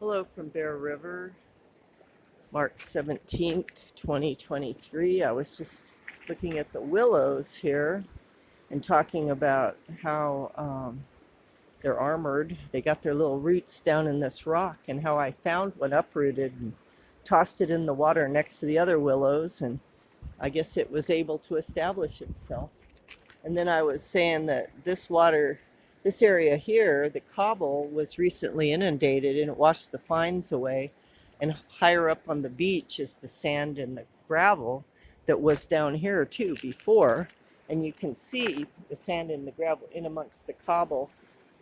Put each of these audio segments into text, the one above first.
Hello from Bear River, March 17th, 2023. I was just looking at the willows here and talking about how they're armored. They got their little roots down in this rock, and how I found one uprooted and tossed it in the water next to the other willows, and I guess it was able to establish itself. And then I was saying that this area here, the cobble, was recently inundated and it washed the fines away. And higher up on the beach is the sand and the gravel that was down here too before. And you can see the sand and the gravel in amongst the cobble.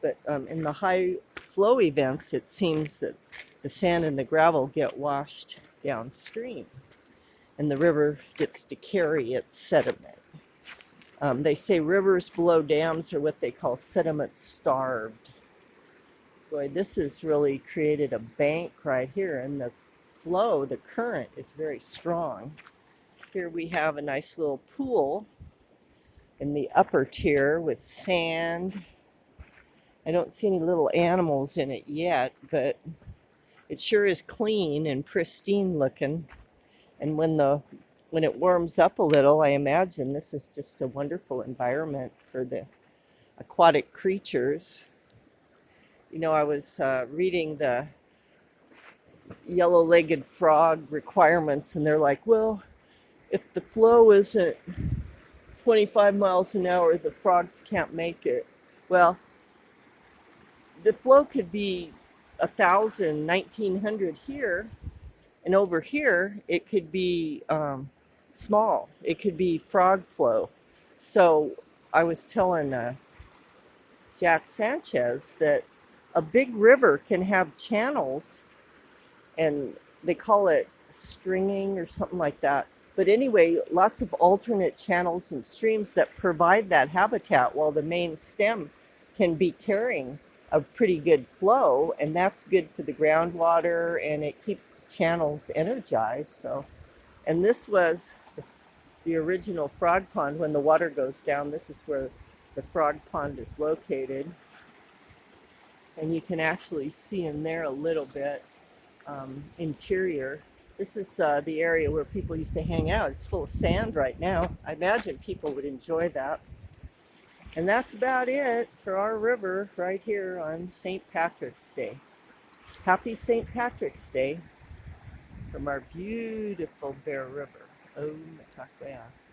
But in the high flow events, it seems that the sand and the gravel get washed downstream and the river gets to carry its sediment. They say rivers below dams are what they call sediment starved. Boy, this has really created a bank right here, and the flow, the current, is very strong. Here we have a nice little pool in the upper tier with sand. I don't see any little animals in it yet, but it sure is clean and pristine looking. And when it warms up a little, I imagine this is just a wonderful environment for the aquatic creatures. You know, I was reading the yellow-legged frog requirements, and they're like, well, if the flow isn't 25 miles an hour, the frogs can't make it. Well, the flow could be 1,000, 1,900 here, and over here it could be small. It could be frog flow. So I was telling Jack Sanchez that a big river can have channels, and they call it stringing or something like that. But anyway, lots of alternate channels and streams that provide that habitat, while the main stem can be carrying a pretty good flow, and that's good for the groundwater, and it keeps the channels energized. So, and this was the original frog pond. When the water goes down, this is where the frog pond is located, and you can actually see in there a little bit interior. This is the area where people used to hang out. It's full of sand right now. I imagine people would enjoy that. And that's about it for our river right here on St. Patrick's Day. Happy St. Patrick's Day from our beautiful Bear River. Oh, Matakwayas.